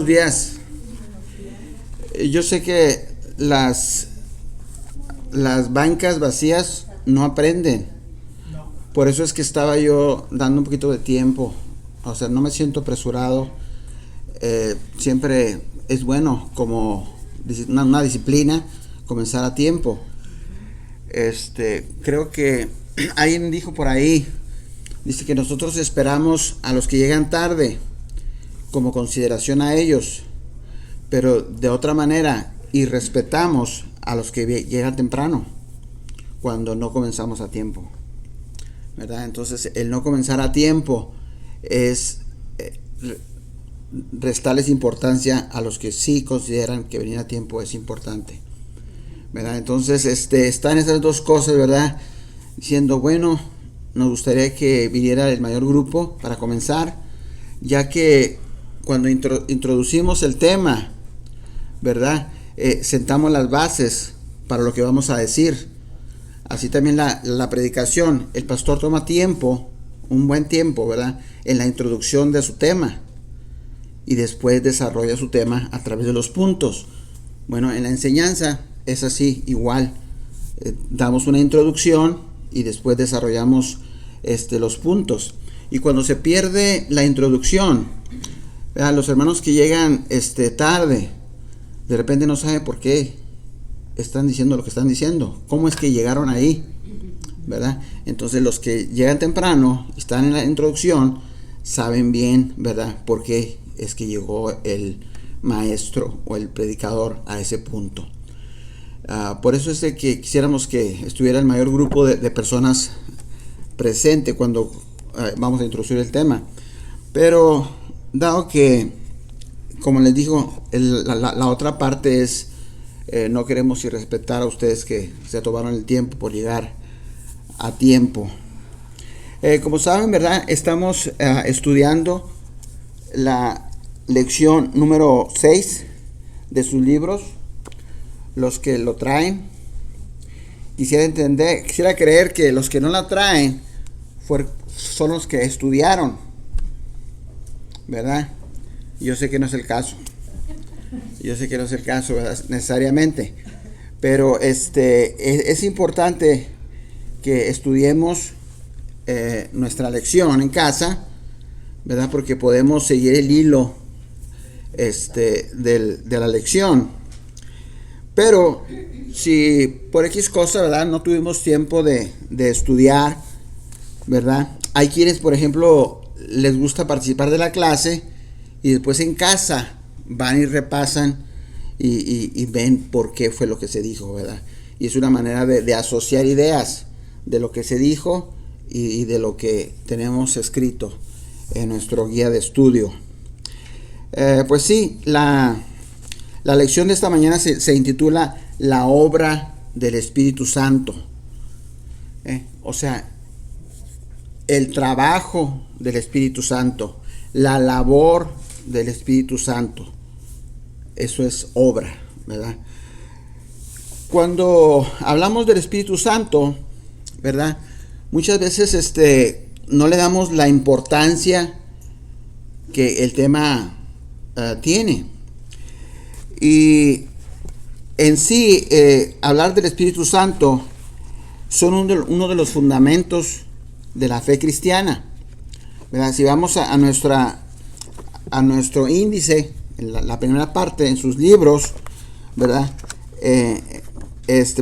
buenos días. Yo sé que las bancas vacías no aprenden. Por eso es que estaba yo dando un poquito de tiempo. O sea, no me siento apresurado. Siempre es bueno, como una disciplina, comenzar a tiempo. Creo que alguien dijo por ahí, dice que nosotros esperamos a los que llegan tarde como consideración a ellos, pero de otra manera, y respetamos a los que llegan temprano cuando no comenzamos a tiempo, ¿verdad? Entonces, el no comenzar a tiempo es restarles importancia a los que sí consideran que venir a tiempo es importante, ¿verdad? Entonces, están esas dos cosas, ¿verdad? Diciendo, bueno, nos gustaría que viniera el mayor grupo para comenzar, ya que cuando introducimos el tema, ¿verdad? Sentamos las bases para lo que vamos a decir. Así también la predicación, el pastor toma tiempo, un buen tiempo, ¿verdad? En la introducción de su tema y después desarrolla su tema a través de los puntos. Bueno, en la enseñanza es así, igual. Damos una introducción y después desarrollamos los puntos. Y cuando se pierde la introducción, ¿verdad? Los hermanos que llegan tarde, de repente no saben por qué están diciendo lo que están diciendo, cómo es que llegaron ahí, ¿verdad? Entonces los que llegan temprano, están en la introducción, saben bien, ¿verdad?, por qué es que llegó el maestro o el predicador a ese punto. Por eso es de que quisiéramos que estuviera el mayor grupo de personas presente cuando vamos a introducir el tema. Pero dado que, como les digo, la otra parte es, no queremos irrespetar a ustedes que se tomaron el tiempo por llegar a tiempo. Como saben, ¿verdad? Estamos estudiando la lección número 6 de sus libros. Los que lo traen, quisiera creer que los que no la traen son los que estudiaron, ¿verdad? Yo sé que no es el caso. ¿Verdad? Necesariamente. Pero es importante que estudiemos nuestra lección en casa, ¿verdad? Porque podemos seguir el hilo de la lección. Pero si por X cosa, ¿verdad?, no tuvimos tiempo de estudiar, ¿verdad? Hay quienes, por ejemplo, les gusta participar de la clase y después en casa van y repasan y ven por qué fue lo que se dijo, ¿verdad? Y es una manera de asociar ideas de lo que se dijo y de lo que tenemos escrito en nuestro guía de estudio. Pues sí, la lección de esta mañana se intitula La obra del Espíritu Santo. O sea, el trabajo del Espíritu Santo, la labor del Espíritu Santo. Eso es obra, ¿verdad? Cuando hablamos del Espíritu Santo, ¿verdad?, muchas veces no le damos la importancia que el tema tiene. Y en sí, hablar del Espíritu Santo son uno de los fundamentos de la fe cristiana, ¿verdad? Si vamos a nuestro índice, en la primera parte, en sus libros, ¿verdad?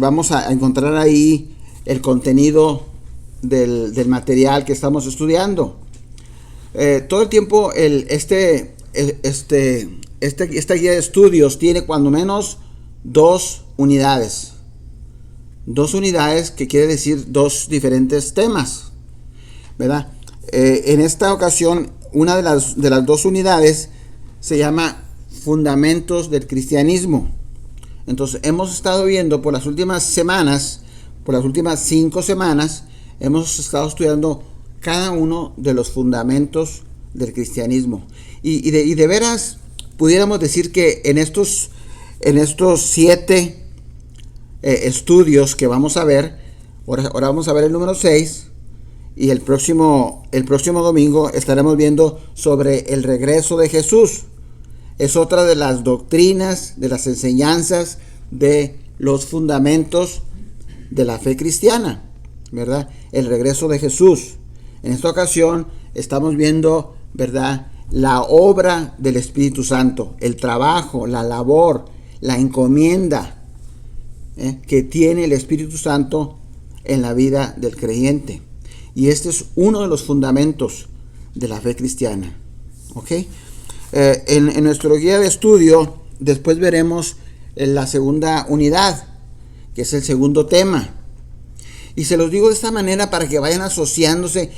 Vamos a encontrar ahí el contenido del material que estamos estudiando. Todo el tiempo esta guía de estudios tiene cuando menos dos unidades. Dos unidades, que quiere decir dos diferentes temas, ¿verdad? En esta ocasión, una de las dos unidades se llama Fundamentos del Cristianismo. Entonces, hemos estado viendo por las últimas 5 semanas, hemos estado estudiando cada uno de los fundamentos del cristianismo. Y de veras, pudiéramos decir que en estos 7 estudios que vamos a ver, ahora vamos a ver el número 6, y el próximo domingo estaremos viendo sobre el regreso de Jesús. es otra de las doctrinas, de las enseñanzas, de los fundamentos de la fe cristiana, ¿verdad? El regreso de Jesús. En esta ocasión estamos viendo, ¿verdad?, la obra del Espíritu Santo, el trabajo, la labor, la encomienda que tiene el Espíritu Santo en la vida del creyente. Y este es uno de los fundamentos de la fe cristiana. ¿Ok? En nuestro guía de estudio, después veremos la segunda unidad, que es el segundo tema. Y se los digo de esta manera para que vayan asociándose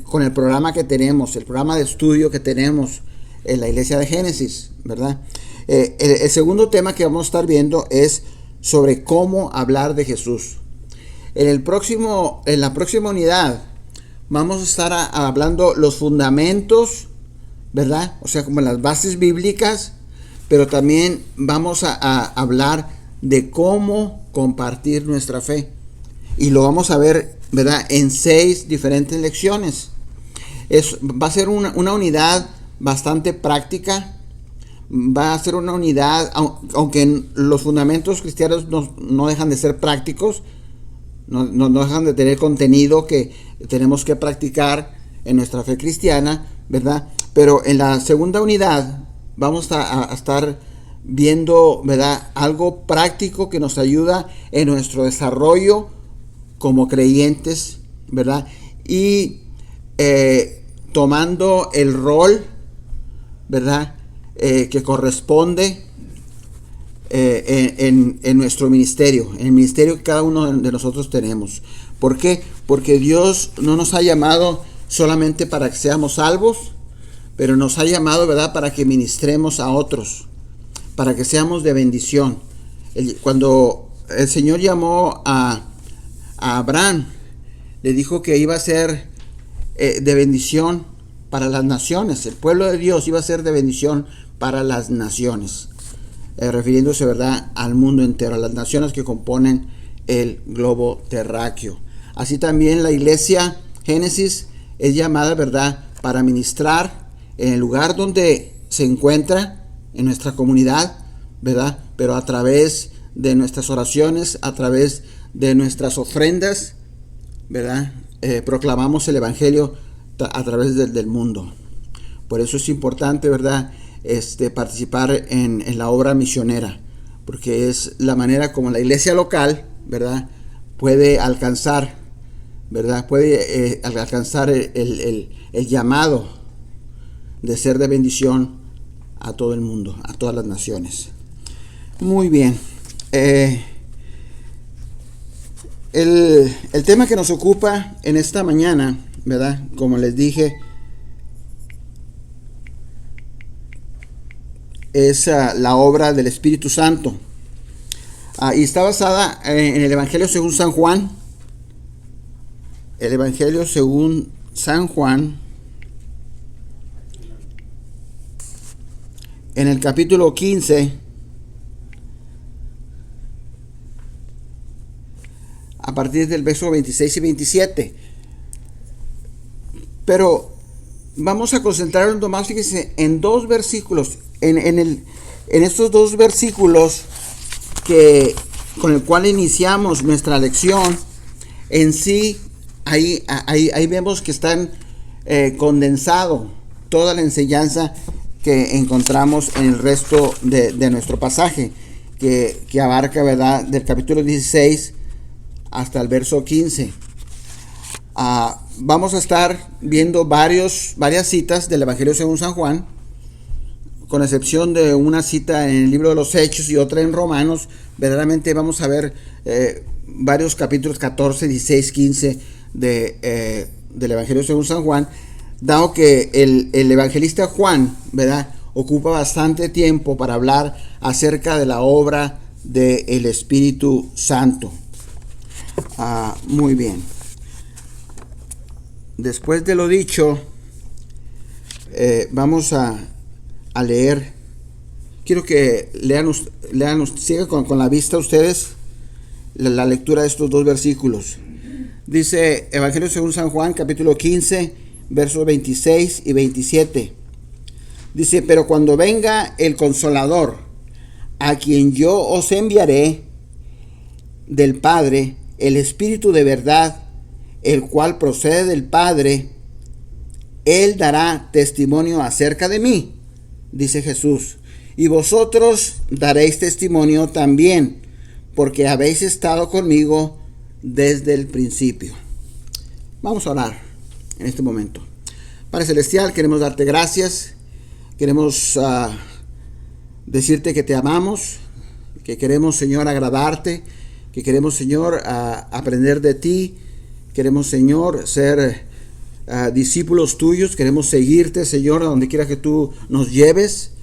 con el programa que tenemos, el programa de estudio que tenemos en la Iglesia de Génesis, ¿verdad? El segundo tema que vamos a estar viendo es sobre cómo hablar de Jesús. En la próxima unidad vamos a estar hablando los fundamentos, ¿verdad? O sea, como las bases bíblicas, pero también vamos a hablar de cómo compartir nuestra fe. Y lo vamos a ver, ¿verdad?, en 6 diferentes lecciones. Va a ser una unidad bastante práctica. Va a ser una unidad, aunque los fundamentos cristianos no dejan de ser prácticos, no dejan de tener contenido que tenemos que practicar en nuestra fe cristiana, ¿verdad? Pero en la segunda unidad vamos a estar viendo, ¿verdad?, algo práctico que nos ayuda en nuestro desarrollo como creyentes, ¿verdad? Y tomando el rol, ¿verdad?, que corresponde en nuestro ministerio, en el ministerio que cada uno de nosotros tenemos. ¿Por qué? Porque Dios no nos ha llamado solamente para que seamos salvos, pero nos ha llamado, ¿verdad?, para que ministremos a otros, para que seamos de bendición. Cuando el Señor llamó a Abraham, le dijo que iba a ser de bendición para las naciones. El pueblo de Dios iba a ser de bendición para las naciones, refiriéndose, ¿verdad?, al mundo entero, a las naciones que componen el globo terráqueo. Así también la iglesia Génesis es llamada, ¿verdad?, para ministrar en el lugar donde se encuentra, en nuestra comunidad, ¿verdad?, pero a través de nuestras oraciones, a través de nuestras ofrendas, ¿verdad?, proclamamos el evangelio a través del mundo. Por eso es importante, ¿verdad?, participar en la obra misionera, porque es la manera como la iglesia local, ¿verdad?, puede alcanzar, ¿verdad?, alcanzar el llamado de ser de bendición a todo el mundo, a todas las naciones. Muy bien. El tema que nos ocupa en esta mañana, ¿verdad?, como les dije, es la obra del Espíritu Santo. Y está basada en el Evangelio según San Juan. El Evangelio según San Juan, en el capítulo 15, a partir del verso 26 y 27. Pero vamos a concentrarnos nomás, fíjense, en 2 versículos. En estos 2 versículos con el cual iniciamos nuestra lección, en sí, ahí vemos que están condensado toda la enseñanza que encontramos en el resto de nuestro pasaje, que abarca, ¿verdad?, del capítulo 16 hasta el verso 15. Vamos a estar viendo varias citas del Evangelio según San Juan, con excepción de una cita en el libro de los Hechos y otra en Romanos. Verdaderamente vamos a ver varios capítulos 14, 16, 15 del Evangelio según San Juan, dado que el evangelista Juan, ¿verdad?, ocupa bastante tiempo para hablar acerca de la obra del Espíritu Santo. Muy bien. Después de lo dicho, vamos a leer. Quiero que sigan con la vista ustedes la lectura de estos 2 versículos. Dice Evangelio según San Juan, capítulo 15, versos 26 y 27. Dice, pero cuando venga el Consolador, a quien yo os enviaré del Padre, el Espíritu de verdad, el cual procede del Padre, Él dará testimonio acerca de mí, dice Jesús. Y vosotros daréis testimonio también, porque habéis estado conmigo desde el principio. Vamos a orar en este momento. Padre Celestial, queremos darte gracias. Queremos decirte que te amamos, que queremos, Señor, agradarte, que queremos, Señor, aprender de ti. Queremos, Señor, ser discípulos tuyos. Queremos seguirte, Señor, a donde quiera que tú nos lleves.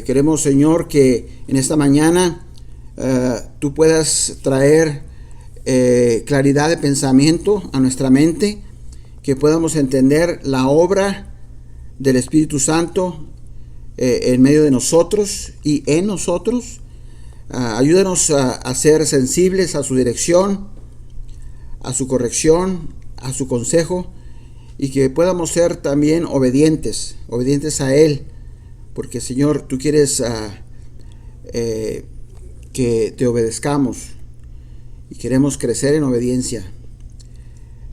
Queremos, Señor, que en esta mañana tú puedas traer claridad de pensamiento a nuestra mente, que podamos entender la obra del Espíritu Santo en medio de nosotros y en nosotros. Ayúdanos a ser sensibles a su dirección, a su corrección, a su consejo, y que podamos ser también obedientes a Él, porque, Señor, tú quieres que te obedezcamos y queremos crecer en obediencia.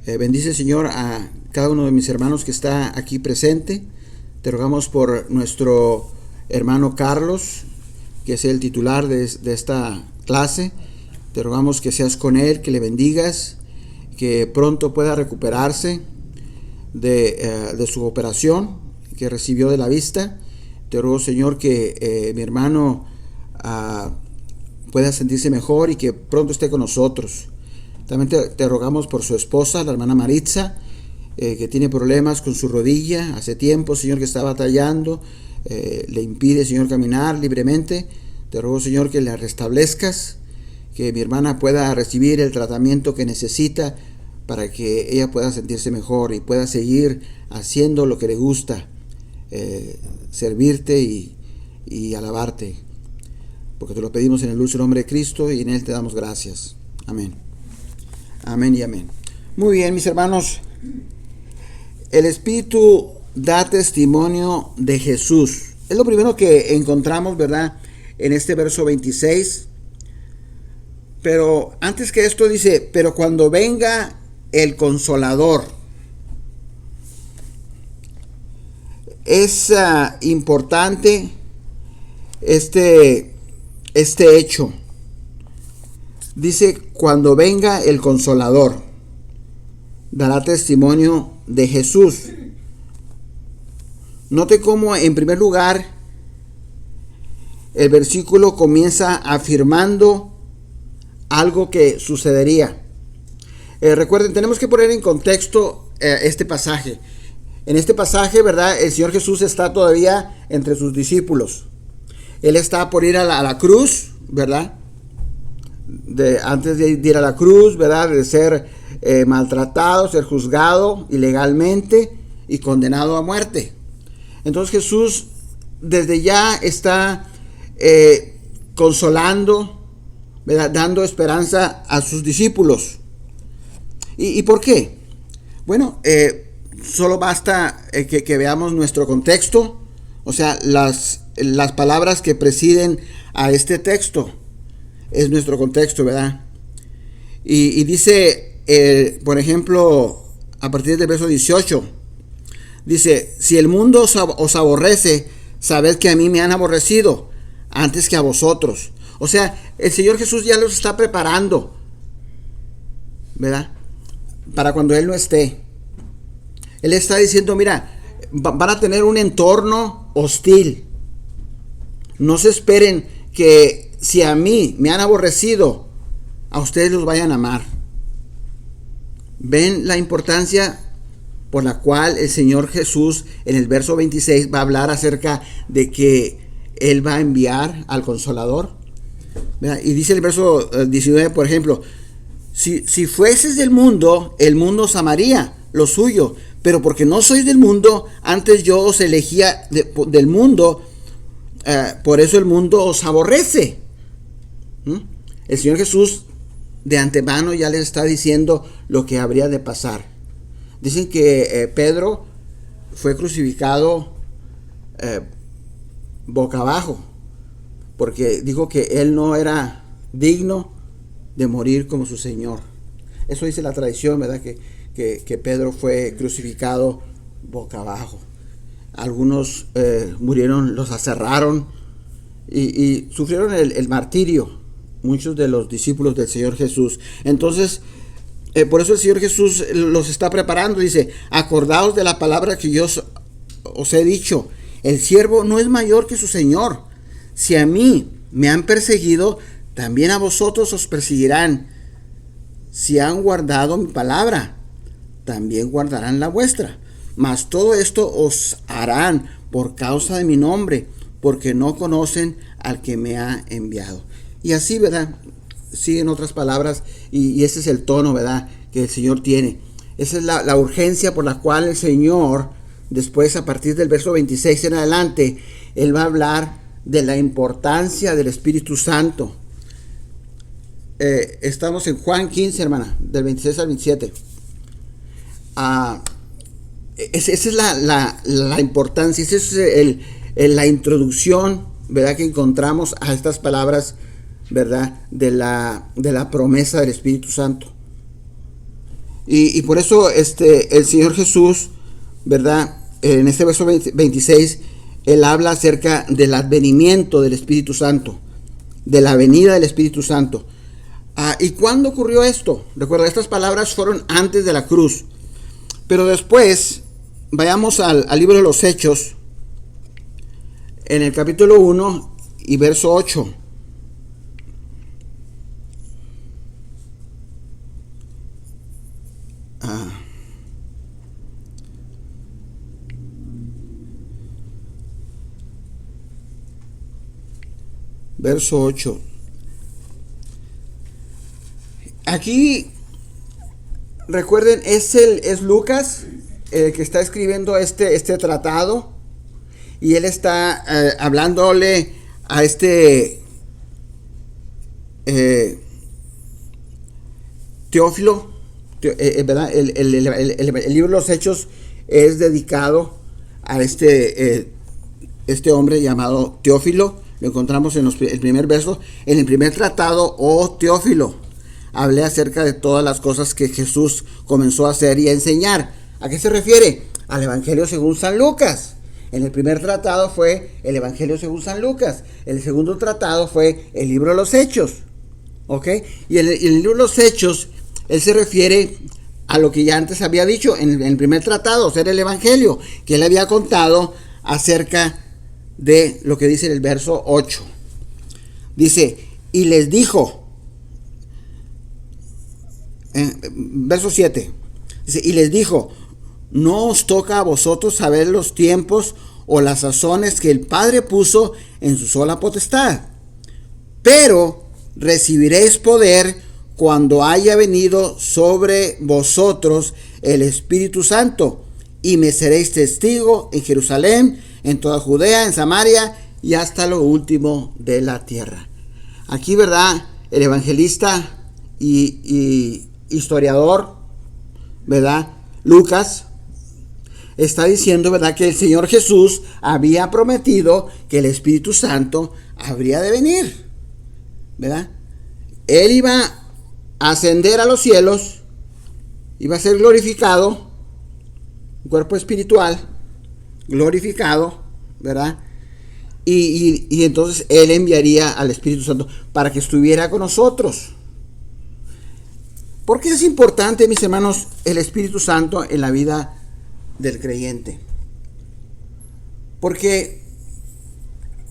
Bendice, Señor, a cada uno de mis hermanos que está aquí presente. Te rogamos por nuestro hermano Carlos, que es el titular de esta clase. Te rogamos que seas con él, que le bendigas, que pronto pueda recuperarse de su operación que recibió de la vista. Te ruego, Señor, que mi hermano pueda sentirse mejor y que pronto esté con nosotros. También te rogamos por su esposa, la hermana Maritza, que tiene problemas con su rodilla. Hace tiempo, Señor, que está batallando, le impide, Señor, caminar libremente. Te ruego, Señor, que la restablezcas, que mi hermana pueda recibir el tratamiento que necesita para que ella pueda sentirse mejor y pueda seguir haciendo lo que le gusta, servirte y alabarte, porque te lo pedimos en el dulce nombre de Cristo y en Él te damos gracias. Amén. Amén y amén. Muy bien, mis hermanos. El Espíritu da testimonio de Jesús. Es lo primero que encontramos, ¿verdad?, en este verso 26. Pero antes que esto dice, pero cuando venga el Consolador. Es importante este hecho. Dice, cuando venga el Consolador, dará testimonio de Jesús. Note cómo, en primer lugar, el versículo comienza afirmando algo que sucedería. Recuerden, tenemos que poner en contexto este pasaje. En este pasaje, ¿verdad?, el Señor Jesús está todavía entre sus discípulos. Él está por ir a la cruz, ¿verdad? Antes de ir a la cruz, ¿verdad?, de ser maltratado, ser juzgado ilegalmente y condenado a muerte. Entonces Jesús desde ya está consolando, ¿verdad?, dando esperanza a sus discípulos. ¿Y por qué? Bueno, solo basta que veamos nuestro contexto, o sea, las palabras que presiden a este texto. Es nuestro contexto, ¿verdad? Y dice, por ejemplo, a partir del verso 18, dice, si el mundo os aborrece, sabed que a mí me han aborrecido antes que a vosotros. O sea, el Señor Jesús ya los está preparando, ¿verdad?, para cuando Él no esté. Él está diciendo, mira, van a tener un entorno hostil. No se esperen que si a mí me han aborrecido, a ustedes los vayan a amar. ¿Ven la importancia por la cual el Señor Jesús en el verso 26 va a hablar acerca de que Él va a enviar al Consolador? ¿Verdad? Y dice el verso 19, por ejemplo, si fueses del mundo, el mundo os amaría lo suyo, pero porque no sois del mundo, antes yo os elegía del mundo, por eso el mundo os aborrece. El Señor Jesús de antemano ya les está diciendo lo que habría de pasar. Dicen que Pedro fue crucificado boca abajo, porque dijo que él no era digno de morir como su Señor. Eso dice la tradición, ¿verdad? Que Pedro fue crucificado boca abajo. Algunos murieron, los aserraron y sufrieron el martirio, muchos de los discípulos del Señor Jesús. Entonces, por eso el Señor Jesús los está preparando. Dice: acordaos de la palabra que yo os he dicho, el siervo no es mayor que su Señor. Si a mí me han perseguido, también a vosotros os perseguirán. Si han guardado mi palabra, también guardarán la vuestra. Mas todo esto os harán por causa de mi nombre, porque no conocen al que me ha enviado. Y así, ¿verdad? Siguen otras palabras, y ese es el tono, ¿verdad?, que el Señor tiene. Esa es la urgencia por la cual el Señor, después, a partir del verso 26 en adelante, Él va a hablar de la importancia del Espíritu Santo. Estamos en Juan 15, hermana, del 26 al 27. Esa es la importancia, esa es la introducción, ¿verdad?, que encontramos a estas palabras, ¿verdad?, de la promesa del Espíritu Santo. Y por eso el Señor Jesús, ¿verdad?, en este verso 26, Él habla acerca del advenimiento del Espíritu Santo, de la venida del Espíritu Santo. ¿Y cuándo ocurrió esto? Recuerda, estas palabras fueron antes de la cruz. Pero después, vayamos al libro de los Hechos, en el capítulo 1 y verso 8. Verso 8. Aquí, recuerden, es Lucas el que está escribiendo este tratado, y él está hablándole a Teófilo, ¿verdad? El libro de los Hechos es dedicado a este hombre llamado Teófilo. Lo encontramos en el primer verso. En el primer tratado, oh Teófilo, hablé acerca de todas las cosas que Jesús comenzó a hacer y a enseñar. ¿A qué se refiere? Al Evangelio según San Lucas. En el primer tratado fue el Evangelio según San Lucas. El segundo tratado fue el libro de los Hechos. ¿Ok? Y en el libro de los Hechos, él se refiere a lo que ya antes había dicho en el primer tratado, o sea, el Evangelio, que él había contado acerca de lo que dice en el verso 8. Dice: y les dijo, verso 7, dice: y les dijo, no os toca a vosotros saber los tiempos o las sazones que el Padre puso en su sola potestad, pero recibiréis poder cuando haya venido sobre vosotros el Espíritu Santo, y me seréis testigo en Jerusalén, en toda Judea, en Samaria y hasta lo último de la tierra. Aquí, ¿verdad?, el evangelista y historiador, ¿verdad?, Lucas, está diciendo, ¿verdad?, que el Señor Jesús había prometido que el Espíritu Santo habría de venir, ¿verdad? Él iba a ascender a los cielos, iba a ser glorificado, un cuerpo espiritual glorificado, ¿verdad? Y entonces Él enviaría al Espíritu Santo para que estuviera con nosotros. ¿Por qué es importante, mis hermanos, el Espíritu Santo en la vida del creyente? Porque,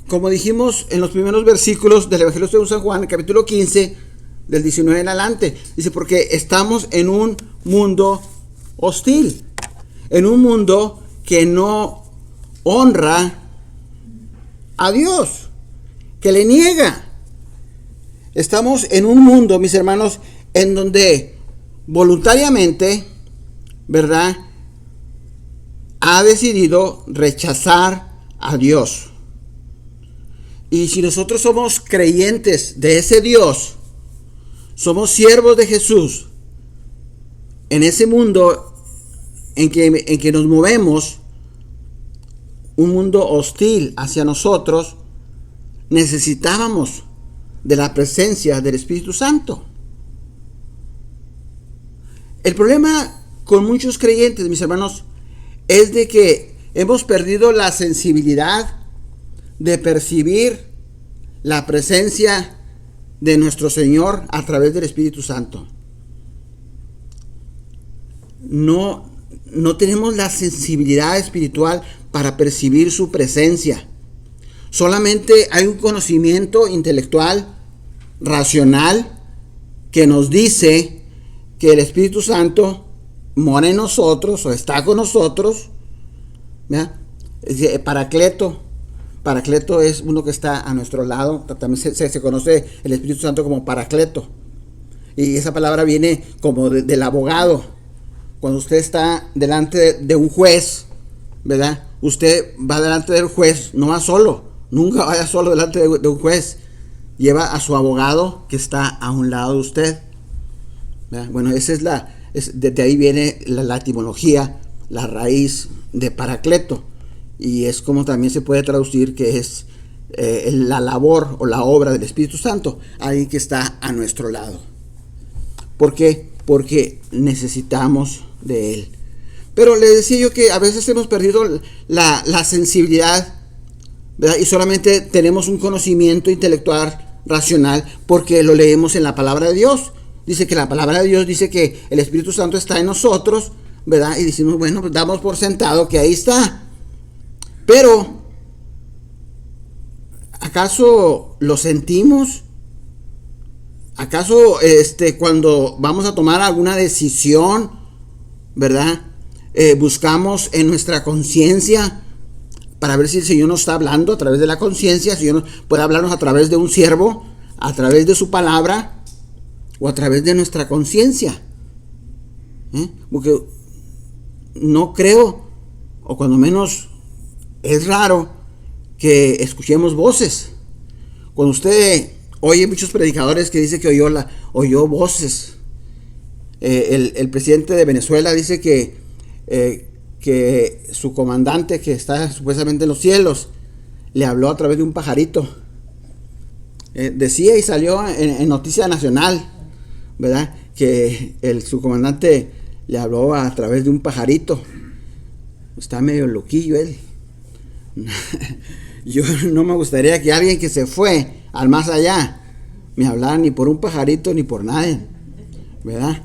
como dijimos en los primeros versículos del Evangelio según San Juan, el capítulo 15, del 19 en adelante, dice: porque estamos en un mundo hostil, en un mundo que no honra a Dios, que le niega. Estamos en un mundo, mis hermanos, en donde voluntariamente, ¿verdad?, ha decidido rechazar a Dios. Y si nosotros somos creyentes de ese Dios, somos siervos de Jesús, en ese mundo en que nos movemos, un mundo hostil hacia nosotros, necesitábamos de la presencia del Espíritu Santo. El problema con muchos creyentes, mis hermanos, es de que hemos perdido la sensibilidad de percibir la presencia de nuestro Señor a través del Espíritu Santo. No tenemos la sensibilidad espiritual para percibir su presencia. Solamente hay un conocimiento intelectual, racional, que nos dice que el Espíritu Santo mora en nosotros o está con nosotros. ¿Verdad? Paracleto es uno que está a nuestro lado. También se conoce el Espíritu Santo como Paracleto. Y esa palabra viene como del abogado. Cuando usted está delante de un juez, ¿verdad? Usted va delante del juez, no va solo. Nunca vaya solo delante de un juez. Lleva a su abogado que está a un lado de usted. ¿Verdad? Bueno, desde ahí viene la etimología, la raíz de Paracleto. Y es como también se puede traducir que es la labor o la obra del Espíritu Santo, alguien que está a nuestro lado. ¿Por qué? Porque necesitamos de Él. Pero le decía yo que a veces hemos perdido la sensibilidad, ¿verdad? Y solamente tenemos un conocimiento intelectual, racional, porque lo leemos en la palabra de Dios. Dice que la palabra de Dios dice que el Espíritu Santo está en nosotros, ¿verdad? Y decimos, bueno, pues damos por sentado que ahí está. Pero, ¿acaso lo sentimos? ¿Acaso cuando vamos a tomar alguna decisión, ¿verdad? Buscamos en nuestra conciencia para ver si el Señor nos está hablando a través de la conciencia, si Dios puede hablarnos a través de un siervo, a través de su palabra o a través de nuestra conciencia. Porque no creo, o cuando menos es raro que escuchemos voces. Cuando usted oye muchos predicadores que dicen que oyó voces. El presidente de Venezuela dice que su comandante, que está supuestamente en los cielos, le habló a través de un pajarito. Decía y salió en Noticia Nacional, ¿verdad? Que su comandante le habló a través de un pajarito. Está medio loquillo él. Yo no me gustaría que alguien que se fue al más allá me hablara ni por un pajarito ni por nadie, ¿verdad?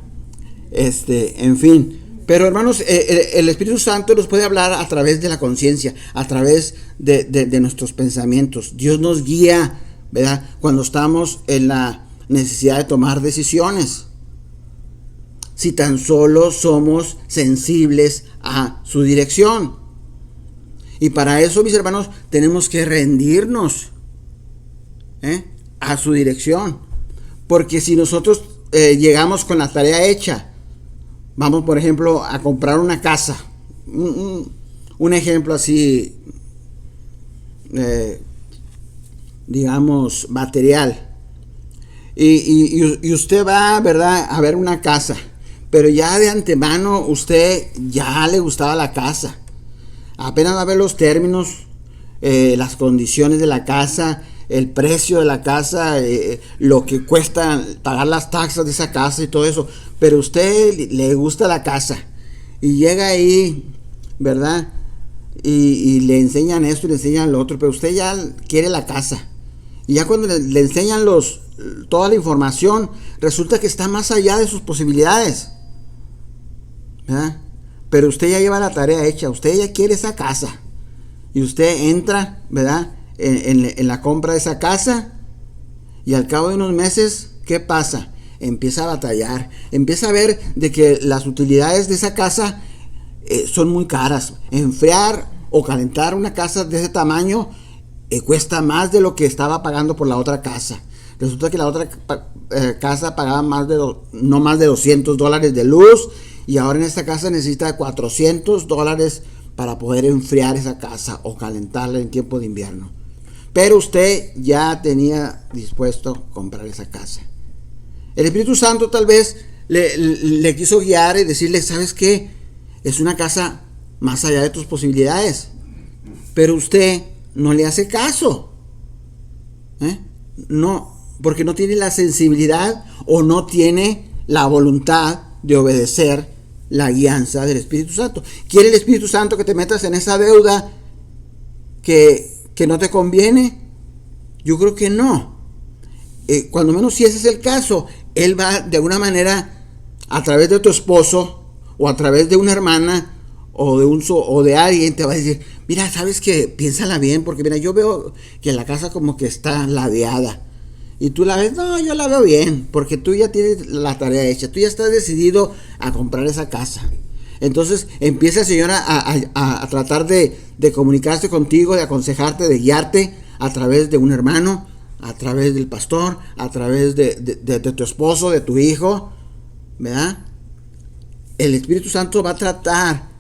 En fin. Pero hermanos, el Espíritu Santo nos puede hablar a través de la conciencia, a través de nuestros pensamientos. Dios nos guía, ¿verdad? Cuando estamos en la necesidad de tomar decisiones. Si tan solo somos sensibles a su dirección. Y para eso, mis hermanos, tenemos que rendirnos a su dirección. Porque si nosotros llegamos con la tarea hecha, vamos, por ejemplo, a comprar una casa. Un ejemplo así, digamos, material. Y usted va, ¿verdad?, a ver una casa. Pero ya de antemano usted ya le gustaba la casa. Apenas va a ver los términos, las condiciones de la casa, el precio de la casa, lo que cuesta pagar las taxas de esa casa y todo eso. Pero a usted le gusta la casa y llega ahí, ¿verdad? Y le enseñan esto y le enseñan lo otro, pero usted ya quiere la casa. Y ya cuando le enseñan toda la información, resulta que está más allá de sus posibilidades, ¿verdad? Pero usted ya lleva la tarea hecha, usted ya quiere esa casa. Y usted entra, ¿verdad?, en la compra de esa casa. Y al cabo de unos meses, ¿qué pasa? Empieza a batallar. Empieza a ver de que las utilidades de esa casa son muy caras. Enfriar o calentar una casa de ese tamaño cuesta más de lo que estaba pagando por la otra casa. Resulta que la otra casa pagaba no más de $200 de luz. Y ahora en esta casa necesita $400 para poder enfriar esa casa o calentarla en tiempo de invierno. Pero usted ya tenía dispuesto comprar esa casa. El Espíritu Santo tal vez le quiso guiar y decirle, ¿sabes qué? Es una casa más allá de tus posibilidades. pero usted no le hace caso. No, porque no tiene la sensibilidad o no tiene la voluntad de obedecer la guianza del Espíritu Santo. ¿Quiere el Espíritu Santo que te metas en esa deuda que no te conviene? Yo creo que no. Cuando menos si ese es el caso, Él va de alguna manera a través de tu esposo o a través de una hermana o de alguien te va a decir, mira, sabes que piénsala bien, porque mira, yo veo que la casa como que está ladeada. Y tú la ves, no, yo la veo bien, porque tú ya tienes la tarea hecha, tú ya estás decidido a comprar esa casa. Entonces empieza el Señor a tratar de comunicarse contigo, de aconsejarte, de guiarte a través de un hermano, a través del pastor, a través de tu esposo, de tu hijo, ¿verdad? El Espíritu Santo va a tratar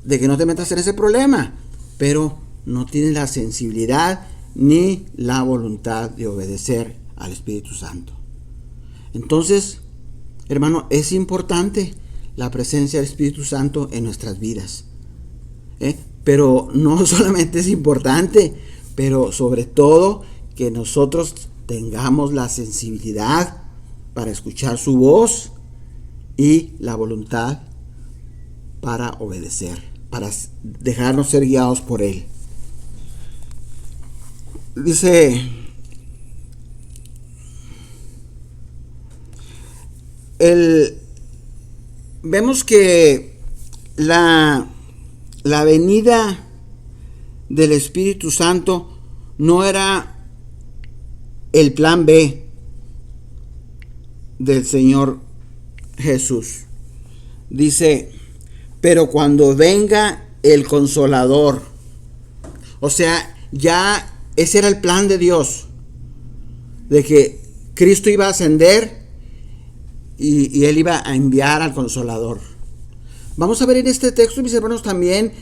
de que no te metas en ese problema, pero no tienes la sensibilidad ni la voluntad de obedecer al Espíritu Santo. Entonces, hermano, es importante la presencia del Espíritu Santo en nuestras vidas. Pero no solamente es importante, pero sobre todo que nosotros tengamos la sensibilidad para escuchar su voz y la voluntad para obedecer, para dejarnos ser guiados por Él. Dice, vemos que la venida del Espíritu Santo no era el plan B del Señor Jesús. Dice, pero cuando venga el Consolador, o sea, ya ese era el plan de Dios, de que Cristo iba a ascender y Él iba a enviar al Consolador. Vamos a ver en este texto, mis hermanos, también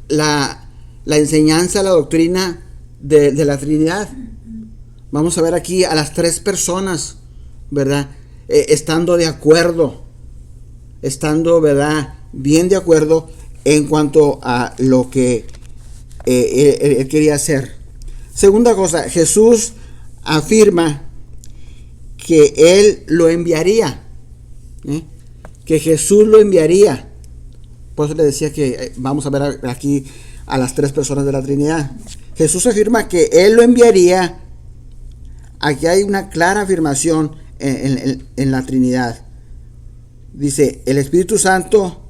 la enseñanza, la doctrina de la Trinidad. Vamos a ver aquí a las tres personas, ¿verdad? Estando de acuerdo, ¿verdad? Bien de acuerdo en cuanto a lo que él quería hacer. Segunda cosa, Jesús afirma que Él lo enviaría, que Jesús lo enviaría. Por eso le decía que vamos a ver aquí a las tres personas de la Trinidad. Jesús afirma que Él lo enviaría. Aquí hay una clara afirmación en la Trinidad. Dice, el Espíritu Santo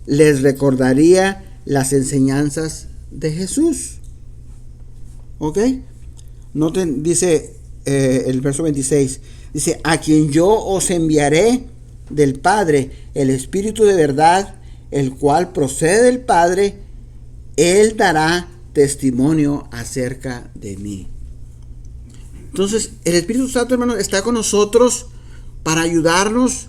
les recordaría las enseñanzas de Jesús. ¿Ok? Noten, dice el verso 26, dice, a quien yo os enviaré del Padre, el Espíritu de verdad, el cual procede del Padre, Él dará testimonio acerca de mí. Entonces, el Espíritu Santo, hermano, está con nosotros para ayudarnos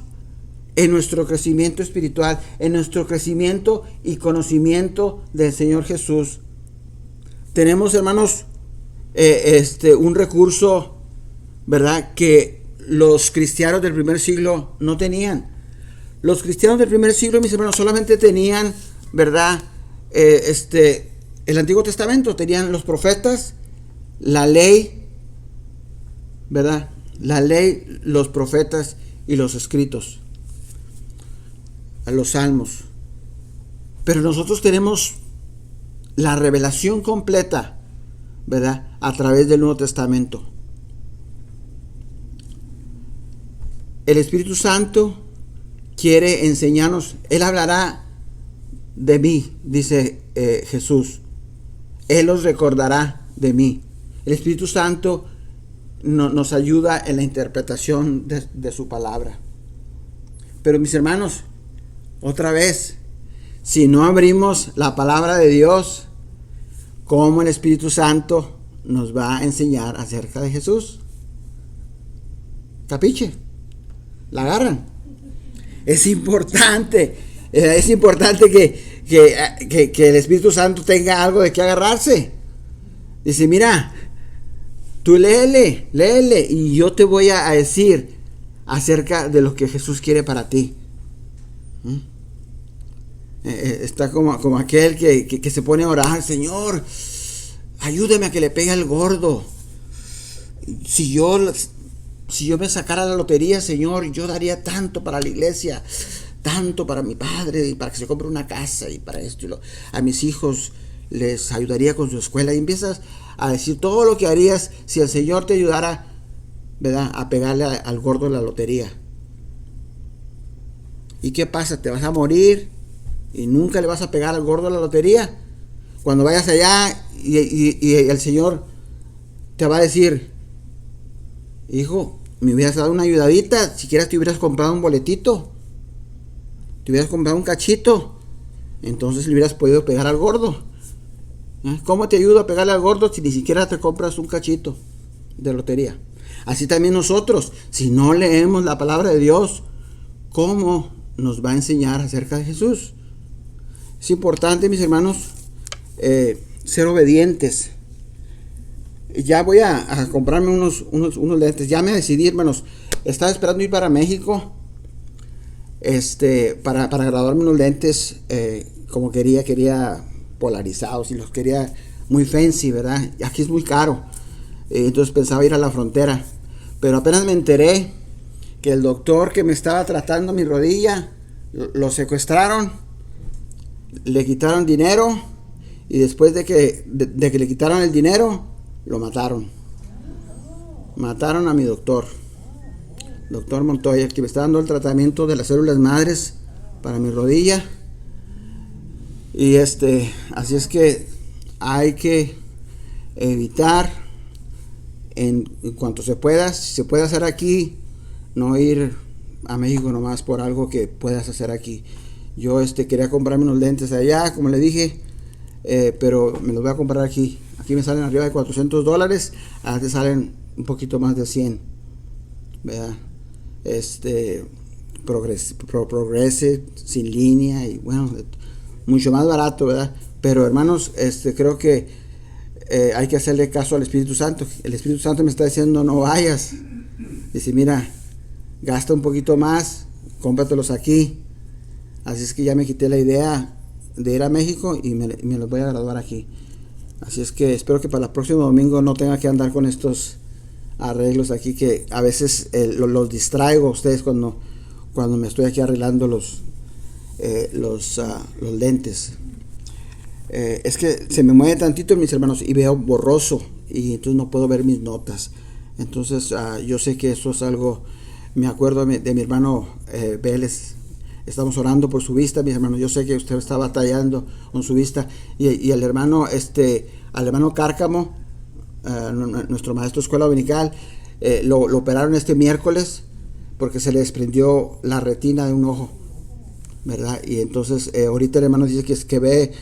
en nuestro crecimiento espiritual, en nuestro crecimiento y conocimiento del Señor Jesús. Tenemos, hermanos, un recurso, ¿verdad?, que los cristianos del primer siglo no tenían. Los cristianos del primer siglo, mis hermanos, solamente tenían, ¿verdad?, el Antiguo Testamento. Tenían los profetas, la ley, ¿verdad?, la ley, los profetas y los escritos, los salmos. Pero nosotros tenemos la revelación completa, ¿verdad?, a través del Nuevo Testamento. El Espíritu Santo quiere enseñarnos. Él hablará de mí, dice Jesús. Él os recordará de mí. El Espíritu Santo nos ayuda en la interpretación de su palabra. Pero mis hermanos, otra vez, si no abrimos la palabra de Dios, ¿cómo el Espíritu Santo nos va a enseñar acerca de Jesús? ¿Capiche? ¿La agarran? Es importante que el Espíritu Santo tenga algo de qué agarrarse. Dice, mira, tú léele, y yo te voy a decir acerca de lo que Jesús quiere para ti. Está como aquel que se pone a orar: Señor, ayúdame a que le pegue al gordo. Si yo me sacara la lotería, Señor, yo daría tanto para la iglesia, tanto para mi padre, y para que se compre una casa, y para esto, a mis hijos les ayudaría con su escuela. Y empiezas a decir todo lo que harías si el Señor te ayudara, ¿verdad?, a pegarle al gordo de la lotería. ¿Y qué pasa? ¿Te vas a morir y nunca le vas a pegar al gordo de la lotería? Cuando vayas allá y el Señor te va a decir: hijo, me hubieras dado una ayudadita, siquiera te hubieras comprado un boletito, te hubieras comprado un cachito, entonces le hubieras podido pegar al gordo. ¿Cómo te ayudo a pegarle al gordo si ni siquiera te compras un cachito de lotería? Así también nosotros, si no leemos la palabra de Dios, ¿cómo nos va a enseñar acerca de Jesús? Es importante, mis hermanos, ser obedientes. Ya voy a comprarme unos lentes. Ya me decidí, hermanos. Estaba esperando ir para México, para graduarme unos lentes, como quería polarizados, y los quería muy fancy, ¿verdad? Y aquí es muy caro. Entonces pensaba ir a la frontera, pero apenas me enteré que el doctor que me estaba tratando mi rodilla lo secuestraron, le quitaron dinero, y después de que le quitaron el dinero, lo mataron. Mataron a mi doctor Montoya, que me está dando el tratamiento de las células madres para mi rodilla. Y así es que hay que evitar, en cuanto se pueda, si se puede hacer aquí, no ir a México nomás por algo que puedas hacer aquí. Yo quería comprarme unos lentes allá, como le dije, pero me los voy a comprar aquí. Aquí me salen arriba de $400, allá te salen un poquito más de 100, ¿verdad? Progrese sin línea, y bueno, mucho más barato, ¿verdad? Pero hermanos, creo que hay que hacerle caso al Espíritu Santo. El Espíritu Santo me está diciendo: no vayas. Dice: mira, gasta un poquito más, cómpratelos aquí. Así es que ya me quité la idea de ir a México y me los voy a graduar aquí. Así es que espero que para el próximo domingo no tenga que andar con estos arreglos aquí, que a veces los distraigo a ustedes cuando me estoy aquí arreglando los lentes. Es que se me mueve tantito, mis hermanos, y veo borroso, y entonces no puedo ver mis notas. Entonces yo sé que eso es algo. Me acuerdo de mi hermano Vélez. Estamos orando por su vista, mis hermanos. Yo sé que usted está batallando con su vista. Y al hermano Cárcamo, nuestro maestro de escuela dominical, lo operaron este miércoles porque se le desprendió la retina de un ojo, ¿verdad? Y entonces ahorita el hermano dice que ve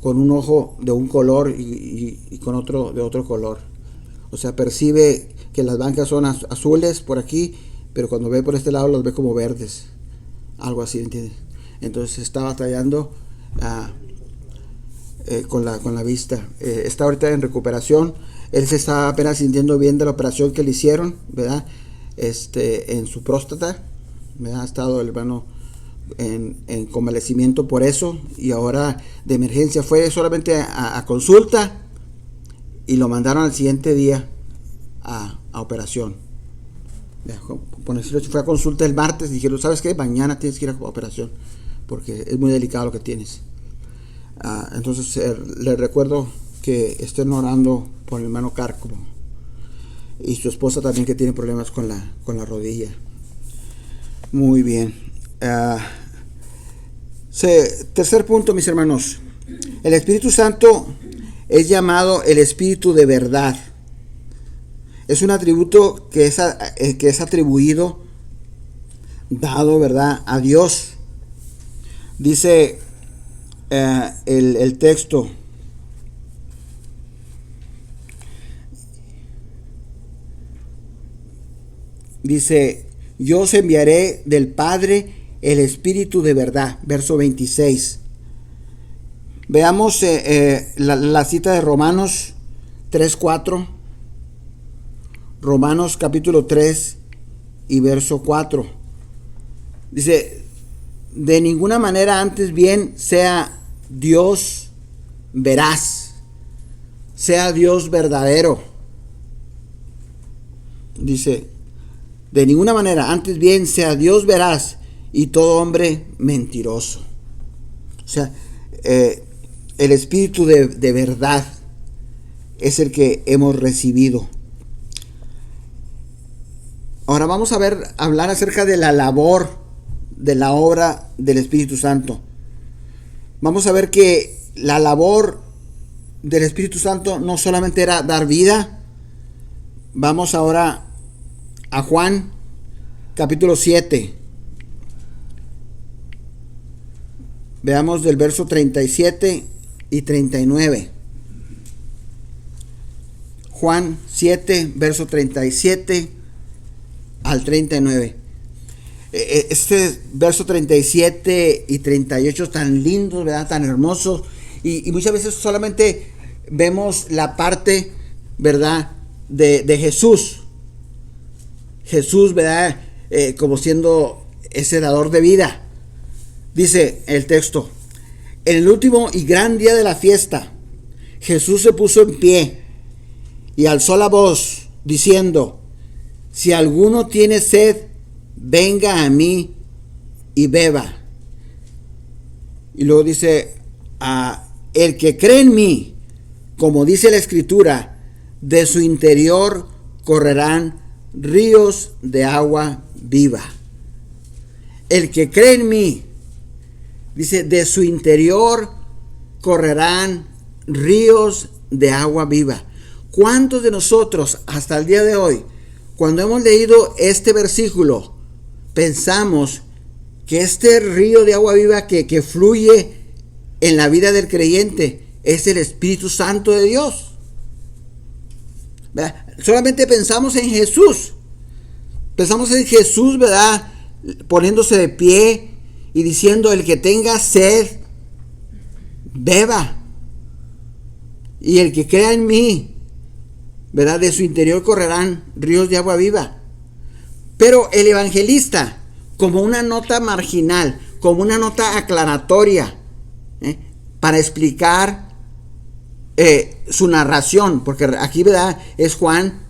con un ojo de un color y con otro de otro color. O sea, percibe que las bancas son azules por aquí, pero cuando ve por este lado los ve como verdes. Algo así, ¿entiendes? Entonces está batallando con la vista. Está ahorita en recuperación. Él se está apenas sintiendo bien de la operación que le hicieron, ¿verdad? En su próstata, ¿verdad? Ha estado el hermano en convalecimiento por eso, y ahora de emergencia fue solamente a consulta, y lo mandaron al siguiente día a operación. Fue a consulta el martes, dijeron: ¿sabes qué? Mañana tienes que ir a operación porque es muy delicado lo que tienes. Entonces les recuerdo que estén orando por el hermano Cárcamo y su esposa también, que tiene problemas con la rodilla. Muy bien. Tercer punto, mis hermanos: el Espíritu Santo es llamado el Espíritu de verdad. Es un atributo que es atribuido, dado, ¿verdad?, a Dios. Dice el texto: dice: yo os enviaré del Padre el Espíritu de verdad. Verso 26. Veamos la cita de Romanos 3:4. Romanos capítulo 3 y verso 4. Dice: de ninguna manera, antes bien sea Dios veraz, sea Dios verdadero. Dice, de ninguna manera, antes bien sea Dios veraz y todo hombre mentiroso. O sea, el espíritu de verdad es el que hemos recibido. Ahora vamos a hablar acerca de la labor, de la obra del Espíritu Santo. Vamos a ver que la labor del Espíritu Santo no solamente era dar vida. Vamos ahora a Juan capítulo 7. Veamos del verso 37 y 39. Juan 7, verso 37 al 39. Este verso 37 y 38 tan lindos, ¿verdad? Tan hermosos. Y muchas veces solamente vemos la parte, ¿verdad? De Jesús. Jesús, ¿verdad? Como siendo ese dador de vida. Dice el texto: en el último y gran día de la fiesta, Jesús se puso en pie y alzó la voz, diciendo: si alguno tiene sed, venga a mí y beba. Y luego dice: el que cree en mí, como dice la Escritura, de su interior correrán ríos de agua viva. El que cree en mí, dice, de su interior correrán ríos de agua viva. ¿Cuántos de nosotros hasta el día de hoy, cuando hemos leído este versículo, pensamos que este río de agua viva que fluye en la vida del creyente es el Espíritu Santo de Dios? ¿Verdad? Solamente pensamos en Jesús. Pensamos en Jesús, ¿verdad? Poniéndose de pie y diciendo: el que tenga sed, beba. Y el que crea en mí, ¿verdad? De su interior correrán ríos de agua viva. Pero el evangelista, como una nota marginal, como una nota aclaratoria, para explicar su narración, porque aquí, ¿verdad?, es Juan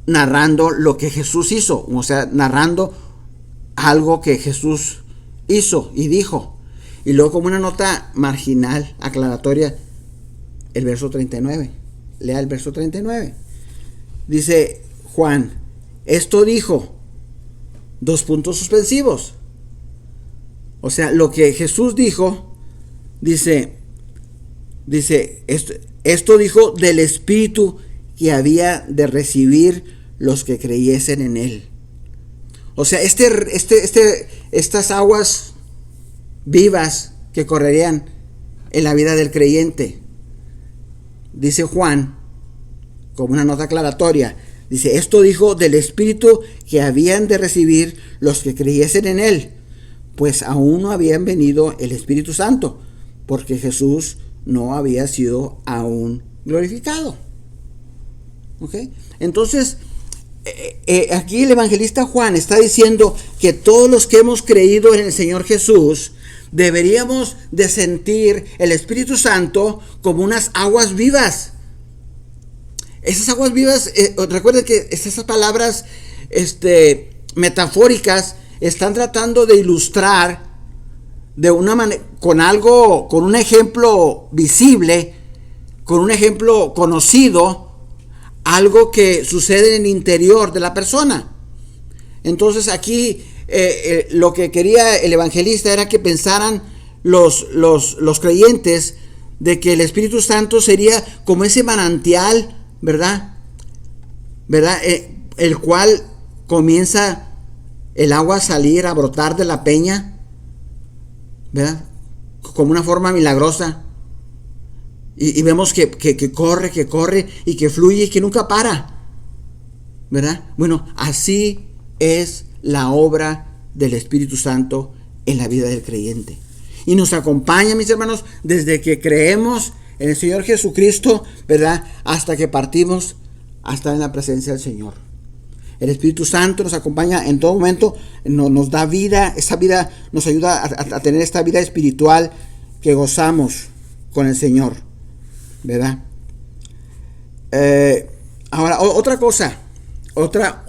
narrando lo que Jesús hizo, o sea, narrando algo que Jesús hizo y dijo. Y luego, como una nota marginal, aclaratoria, el verso 39. Lea el verso 39. Dice Juan: esto dijo, dos puntos suspensivos. O sea, lo que Jesús dijo, dice esto dijo del Espíritu que había de recibir los que creyesen en él. O sea, estas aguas vivas que correrían en la vida del creyente, dice Juan, como una nota aclaratoria, dice: esto dijo del Espíritu que habían de recibir los que creyesen en él, pues aún no habían venido el Espíritu Santo, porque Jesús no había sido aún glorificado. ¿Ok? Entonces, aquí el evangelista Juan está diciendo que todos los que hemos creído en el Señor Jesús deberíamos de sentir el Espíritu Santo como unas aguas vivas. Esas aguas vivas, recuerden que esas palabras metafóricas están tratando de ilustrar de una manera, con un ejemplo visible, con un ejemplo conocido, algo que sucede en el interior de la persona. Entonces aquí lo que quería el evangelista era que pensaran los creyentes de que el Espíritu Santo sería como ese manantial, ¿verdad? El cual comienza el agua a salir, a brotar de la peña, ¿verdad? Como una forma milagrosa. Y vemos que corre y que fluye y que nunca para, ¿verdad? Bueno, así es la obra del Espíritu Santo en la vida del creyente. Y nos acompaña, mis hermanos, desde que creemos en el Señor Jesucristo, ¿verdad?, hasta que partimos, hasta en la presencia del Señor. El Espíritu Santo nos acompaña en todo momento, nos da vida, esa vida nos ayuda a tener esta vida espiritual que gozamos con el Señor, ¿verdad? Ahora, otra cosa, otra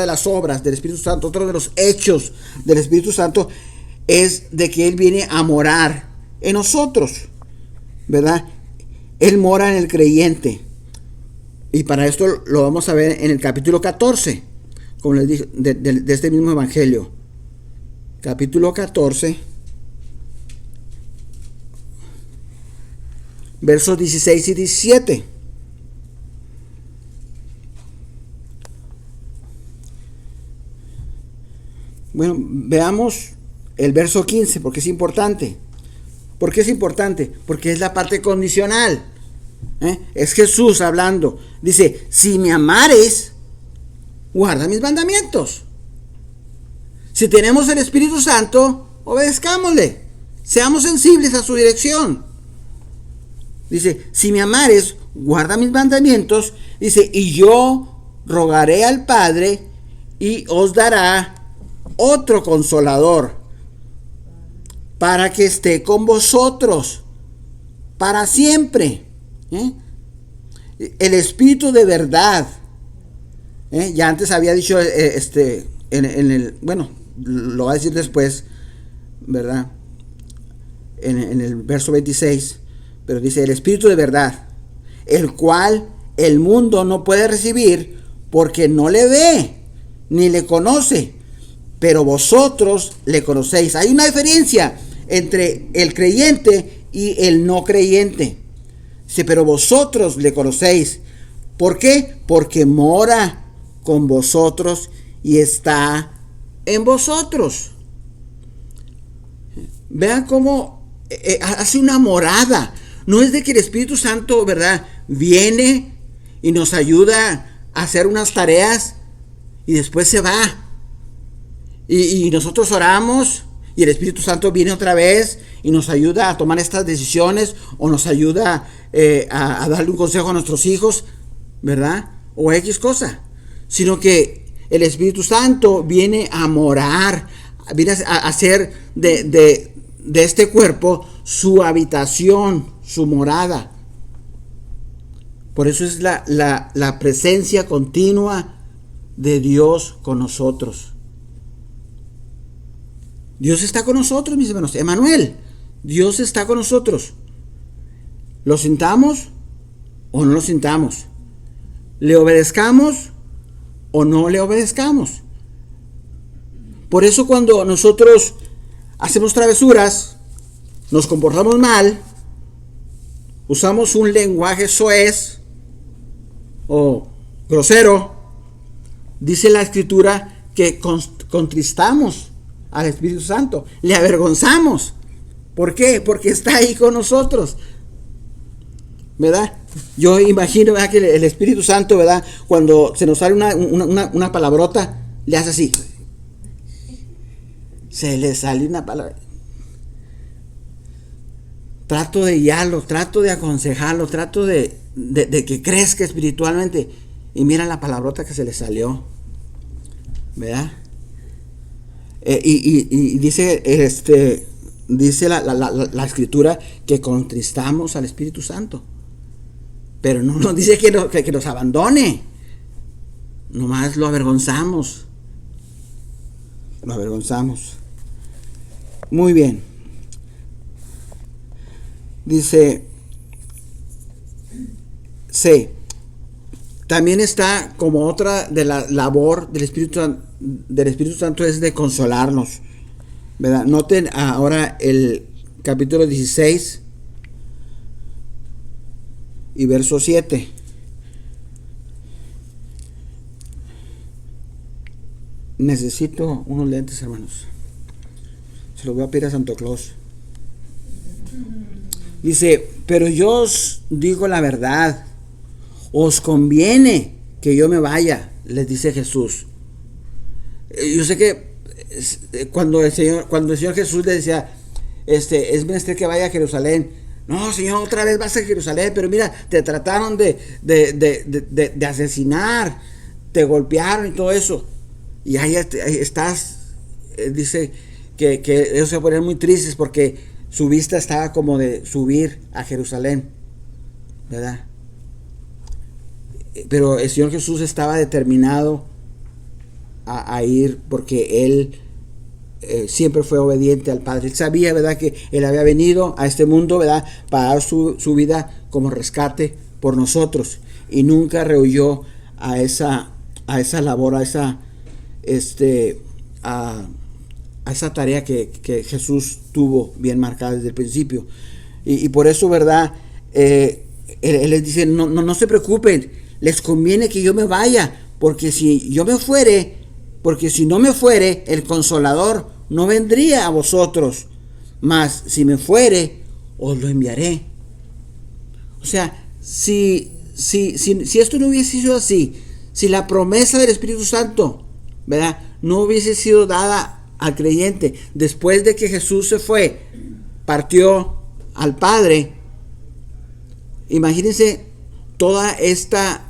de las obras del Espíritu Santo, otro de los hechos del Espíritu Santo es de que Él viene a morar en nosotros, ¿verdad? Él mora en el creyente. Y para esto lo vamos a ver en el capítulo 14, como les dije, de este mismo evangelio. Capítulo 14, versos 16 y 17. Bueno, veamos el verso 15, porque es importante. ¿Por qué es importante? Porque es la parte condicional. Es Jesús hablando. Dice, si me amares, guarda mis mandamientos. Si tenemos el Espíritu Santo, obedezcámosle. Seamos sensibles a su dirección. Dice, si me amares, guarda mis mandamientos. Dice, y yo rogaré al Padre y os dará otro consolador para que esté con vosotros para siempre. El Espíritu de verdad. Ya antes había dicho bueno, lo va a decir después, ¿verdad? En el verso 26, pero dice el Espíritu de verdad, el cual el mundo no puede recibir porque no le ve ni le conoce, pero vosotros le conocéis. Hay una diferencia entre el creyente y el no creyente. Dice, pero vosotros le conocéis. ¿Por qué? Porque mora con vosotros y está en vosotros. Vean cómo hace una morada. No es de que el Espíritu Santo, ¿verdad?, viene y nos ayuda a hacer unas tareas y después se va. Y nosotros oramos y el Espíritu Santo viene otra vez y nos ayuda a tomar estas decisiones o nos ayuda a darle un consejo a nuestros hijos, ¿verdad? O X cosa. Sino que el Espíritu Santo viene a morar, viene a hacer de este cuerpo su habitación, su morada. Por eso es la presencia continua de Dios con nosotros. Dios está con nosotros, mis hermanos. Emmanuel, Dios está con nosotros. ¿Lo sintamos o no lo sintamos? ¿Le obedezcamos o no le obedezcamos? Por eso cuando nosotros hacemos travesuras, nos comportamos mal, usamos un lenguaje soez o grosero, dice la Escritura que contristamos al Espíritu Santo, le avergonzamos. ¿Por qué? Porque está ahí con nosotros, ¿verdad? Yo imagino, ¿verdad?, que el Espíritu Santo, ¿verdad?, cuando se nos sale una palabrota, le hace así. Se le sale una palabra. Trato de guiarlo, trato de aconsejarlo, trato de que crezca espiritualmente. Y mira la palabrota que se le salió, ¿verdad? Y dice la Escritura que contristamos al Espíritu Santo. Pero no nos dice que nos abandone. Nomás lo avergonzamos. Lo avergonzamos. Muy bien. Dice C. También está como otra de la labor del Espíritu Santo es de consolarnos, ¿verdad? Noten ahora el capítulo 16 y verso 7. Necesito unos lentes, hermanos. Se los voy a pedir a Santo Claus. Dice, pero yo os digo la verdad, os conviene que yo me vaya, les dice Jesús. Yo sé que cuando el Señor Jesús le decía, es menester que vaya a Jerusalén. No, Señor, otra vez vas a Jerusalén, pero mira, te trataron de asesinar, te golpearon y todo eso. Y ahí estás, dice que ellos se ponían muy tristes porque su vista estaba como de subir a Jerusalén, ¿verdad? Pero el Señor Jesús estaba determinado a ir porque Él siempre fue obediente al Padre. Él sabía, ¿verdad?, que Él había venido a este mundo, ¿verdad?, para dar su vida como rescate por nosotros, y nunca rehuyó a esa labor, a esa tarea que Jesús tuvo bien marcada desde el principio. Y por eso, ¿verdad?, Él les dice, no se preocupen, les conviene que yo me vaya, porque si no me fuere, el Consolador no vendría a vosotros, mas si me fuere, os lo enviaré. O sea, si esto no hubiese sido así, si la promesa del Espíritu Santo, ¿verdad?, no hubiese sido dada al creyente después de que Jesús se fue, partió al Padre, imagínense toda esta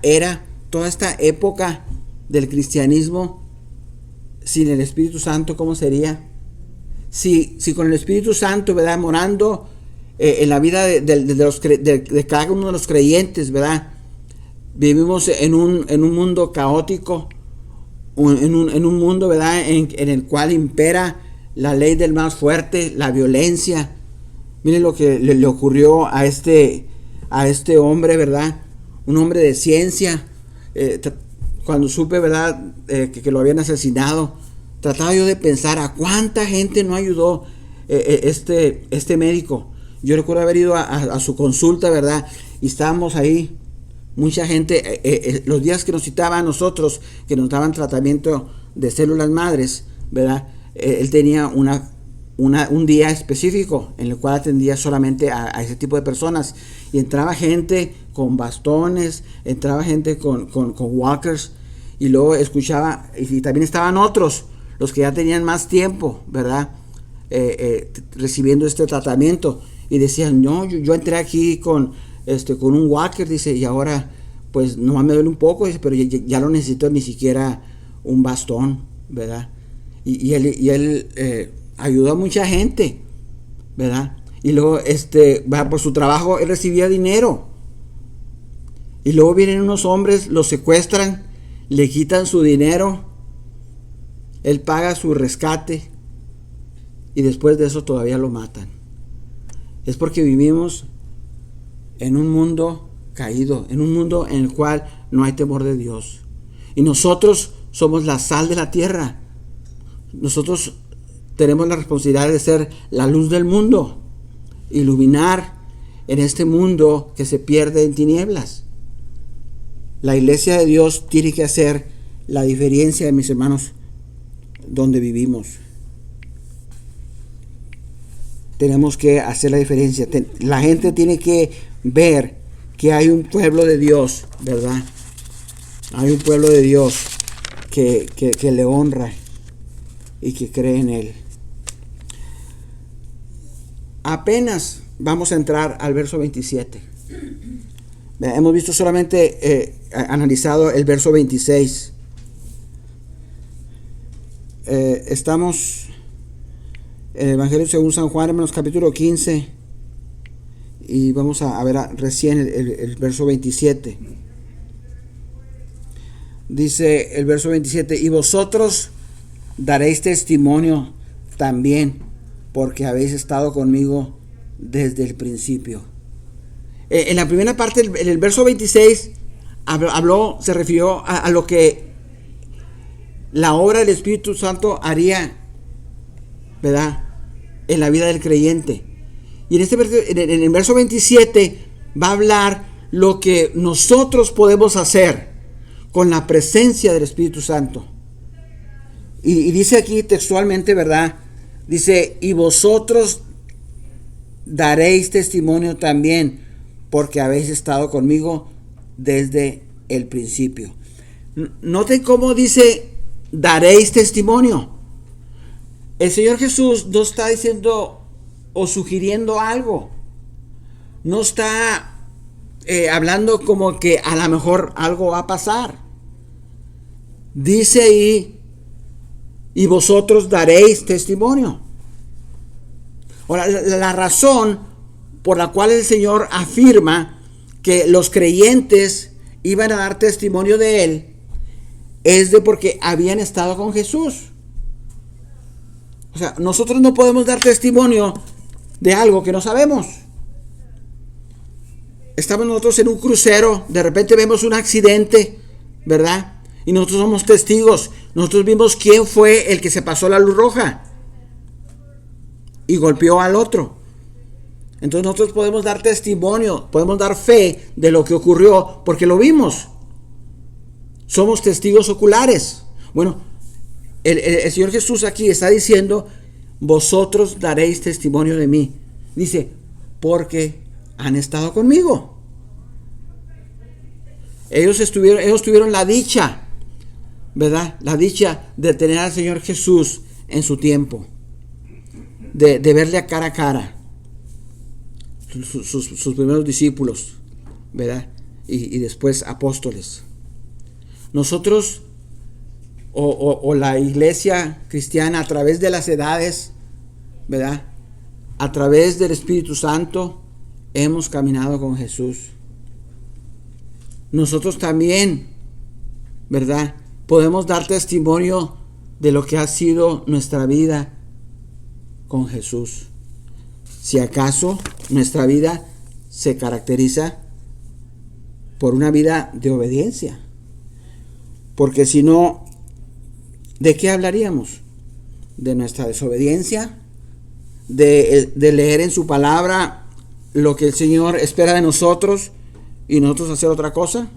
era, toda esta época del cristianismo sin el Espíritu Santo, ¿cómo sería? Si con el Espíritu Santo, ¿verdad?, morando en la vida de cada uno de los creyentes, ¿verdad?, vivimos en un mundo caótico, en un mundo, ¿verdad?, en el cual impera la ley del más fuerte, la violencia. Miren lo que le ocurrió a este hombre, ¿verdad?, un hombre de ciencia. Cuando supe, ¿verdad?, que lo habían asesinado, trataba yo de pensar a cuánta gente no ayudó este médico. Yo recuerdo haber ido a su consulta, ¿verdad?, y estábamos ahí, mucha gente, los días que nos citaba a nosotros, que nos daban tratamiento de células madres, ¿verdad?, él tenía un día específico en el cual atendía solamente a ese tipo de personas, y entraba gente con bastones, entraba gente con walkers, y luego escuchaba, y también estaban otros, los que ya tenían más tiempo, ¿verdad?, recibiendo este tratamiento, y decían, no, yo entré aquí con un walker, dice, y ahora pues nomás me duele un poco, dice, pero ya no necesito ni siquiera un bastón, ¿verdad? Y él ayudó a mucha gente, ¿verdad? Y luego por su trabajo él recibía dinero, y luego vienen unos hombres, lo secuestran, le quitan su dinero, él paga su rescate, y después de eso todavía lo matan. Es porque vivimos en un mundo caído, en un mundo en el cual no hay temor de Dios. Y nosotros somos la sal de la tierra. Nosotros tenemos la responsabilidad de ser la luz del mundo, iluminar en este mundo que se pierde en tinieblas. La iglesia de Dios tiene que hacer la diferencia, mis hermanos, donde vivimos. Tenemos que hacer la diferencia. La gente tiene que ver que hay un pueblo de Dios, ¿verdad? Hay un pueblo de Dios que le honra y que cree en Él. Apenas vamos a entrar al verso 27. Hemos visto solamente, analizado el verso 26. Estamos en el Evangelio según San Juan, hermanos, capítulo 15, y vamos a ver recién el verso 27. Dice el verso 27, y vosotros daréis testimonio también, porque habéis estado conmigo desde el principio. En la primera parte, en el verso 26, se refirió a lo que la obra del Espíritu Santo haría, ¿verdad?, en la vida del creyente. Y en el verso 27 va a hablar lo que nosotros podemos hacer con la presencia del Espíritu Santo. Y dice aquí textualmente, ¿verdad?, dice, y vosotros daréis testimonio también, porque habéis estado conmigo desde el principio. Noten cómo dice, daréis testimonio. El Señor Jesús no está diciendo o sugiriendo algo. No está hablando como que a lo mejor algo va a pasar. Dice ahí, y vosotros daréis testimonio. Ahora, la razón por la cual el Señor afirma que los creyentes iban a dar testimonio de Él es de porque habían estado con Jesús. O sea, nosotros no podemos dar testimonio de algo que no sabemos. Estamos nosotros en un crucero, de repente vemos un accidente, ¿verdad? Y nosotros somos testigos. Nosotros vimos quién fue el que se pasó la luz roja y golpeó al otro. Entonces nosotros podemos dar testimonio, podemos dar fe de lo que ocurrió porque lo vimos. Somos testigos oculares. Bueno, el Señor Jesús aquí está diciendo, vosotros daréis testimonio de mí. Dice, porque han estado conmigo. Ellos tuvieron la dicha, ¿verdad? La dicha de tener al Señor Jesús en su tiempo, de verle a cara, sus primeros discípulos, ¿verdad? Y después apóstoles. Nosotros o la iglesia cristiana a través de las edades, ¿verdad? A través del Espíritu Santo hemos caminado con Jesús. Nosotros también, ¿verdad? Podemos dar testimonio de lo que ha sido nuestra vida con Jesús. Si acaso nuestra vida se caracteriza por una vida de obediencia. Porque si no, ¿de qué hablaríamos? ¿De nuestra desobediencia? ¿De leer en su palabra lo que el Señor espera de nosotros y nosotros hacer otra cosa?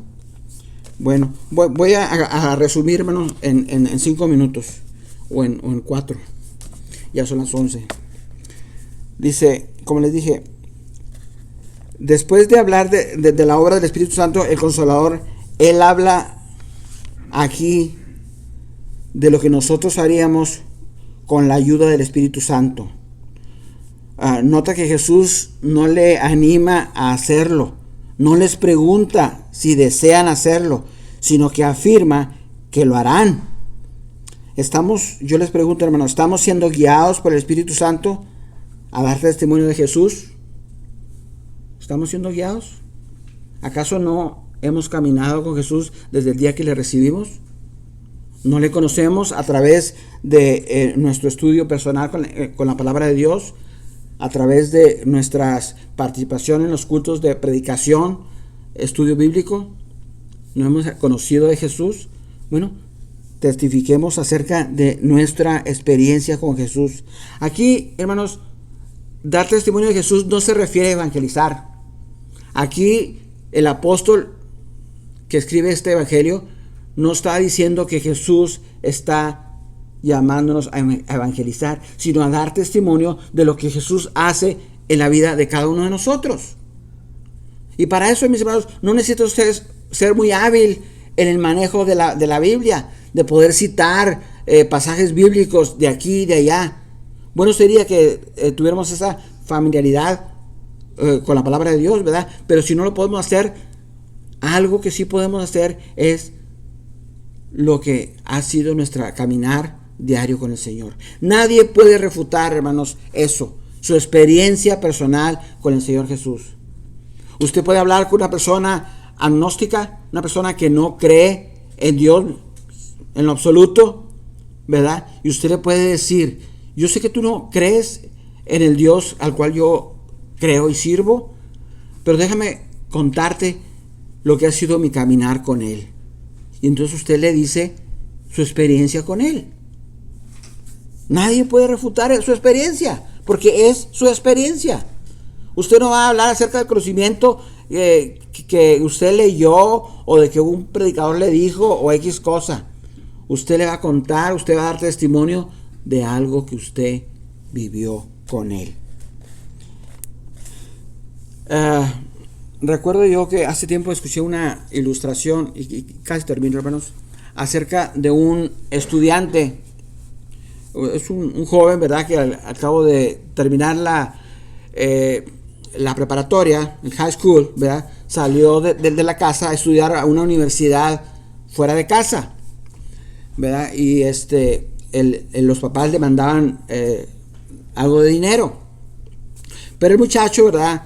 Bueno, voy a resumírmelo en 5 minutos o en 4. Ya son las 11. Dice, como les dije, después de hablar de la obra del Espíritu Santo, el Consolador, Él habla aquí de lo que nosotros haríamos con la ayuda del Espíritu Santo. Nota que Jesús no le anima a hacerlo, no les pregunta si desean hacerlo, sino que afirma que lo harán. Yo les pregunto, hermano, ¿estamos siendo guiados por el Espíritu Santo a dar testimonio de Jesús? ¿Estamos siendo guiados? ¿Acaso no hemos caminado con Jesús desde el día que le recibimos? ¿No le conocemos a través de nuestro estudio personal con la palabra de Dios? ¿A través de nuestras participaciones en los cultos de predicación, estudio bíblico? ¿No hemos conocido de Jesús? Bueno, testifiquemos acerca de nuestra experiencia con Jesús. Aquí, hermanos, dar testimonio de Jesús no se refiere a evangelizar. Aquí el apóstol que escribe este evangelio no está diciendo que Jesús está llamándonos a evangelizar, sino a dar testimonio de lo que Jesús hace en la vida de cada uno de nosotros. Y para eso, mis hermanos, no necesitan ustedes ser muy hábil en el manejo de la Biblia, de poder citar pasajes bíblicos de aquí y de allá. Bueno sería que tuviéramos esa familiaridad con la palabra de Dios, ¿verdad? Pero si no lo podemos hacer, algo que sí podemos hacer es lo que ha sido nuestra caminar diario con el Señor. Nadie puede refutar, hermanos, eso, su experiencia personal con el Señor Jesús. Usted puede hablar con una persona agnóstica, una persona que no cree en Dios en lo absoluto, ¿verdad? Y usted le puede decir, yo sé que tú no crees en el Dios al cual yo creo y sirvo, pero déjame contarte lo que ha sido mi caminar con Él. Y entonces usted le dice su experiencia con Él. Nadie puede refutar su experiencia, porque es su experiencia. Usted no va a hablar acerca del conocimiento que usted leyó o de que un predicador le dijo o X cosa. Usted le va a contar, usted va a dar testimonio de algo que usted vivió con Él. Recuerdo yo que hace tiempo escuché una ilustración, y casi termino, hermanos, acerca de un estudiante. Es un joven, ¿verdad?, que al cabo de terminar la preparatoria, el high school, ¿verdad?, salió de la casa a estudiar a una universidad fuera de casa, ¿verdad? Y los papás le mandaban algo de dinero. Pero el muchacho, ¿verdad?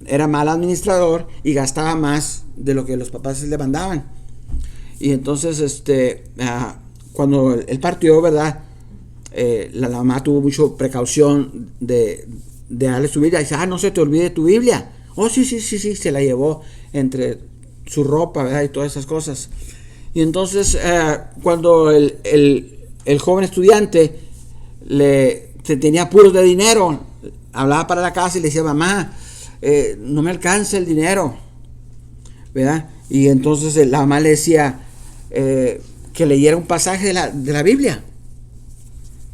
Era mal administrador y gastaba más de lo que los papás le mandaban. Y entonces, cuando él partió, ¿verdad? La mamá tuvo mucha precaución de darle su Biblia. Y dice, no se te olvide tu Biblia. Oh, sí, se la llevó entre su ropa, ¿verdad? Y todas esas cosas. Y entonces, cuando el joven estudiante tenía apuros de dinero, hablaba para la casa y le decía, mamá, no me alcanza el dinero, ¿verdad? Y entonces la mamá le decía que leyera un pasaje de la Biblia,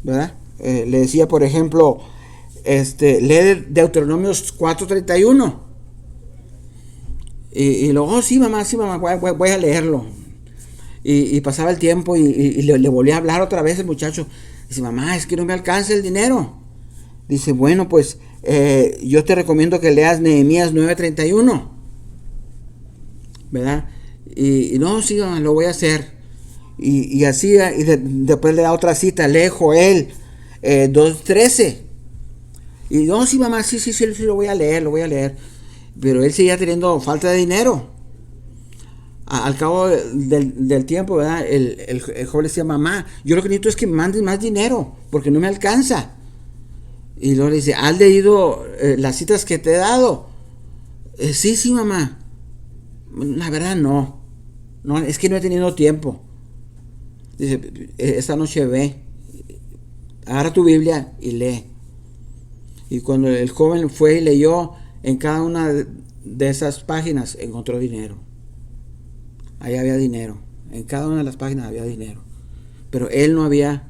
¿verdad? Le decía, por ejemplo, lee Deuteronomios 4:31. Y luego, sí, mamá, voy a leerlo. Y pasaba el tiempo y le volvía a hablar otra vez el muchacho. Dice, mamá, es que no me alcanza el dinero. Dice, bueno, pues yo te recomiendo que leas Nehemías 9:31, ¿verdad? Y no, sí, mamá, lo voy a hacer. Y así, después le da otra cita, lee Joel 2:13. Y no, sí, mamá, sí, lo voy a leer. Pero él seguía teniendo falta de dinero. Al cabo del tiempo, ¿verdad? El joven le decía, mamá, yo lo que necesito es que me mandes más dinero, porque no me alcanza. Y luego le dice, ¿has leído las citas que te he dado? Sí, mamá. La verdad no, es que no he tenido tiempo. Dice, esta noche ve, agarra tu Biblia y lee. Y cuando el joven fue y leyó, en cada una de esas páginas encontró dinero. Ahí había dinero. En cada una de las páginas había dinero. Pero él no había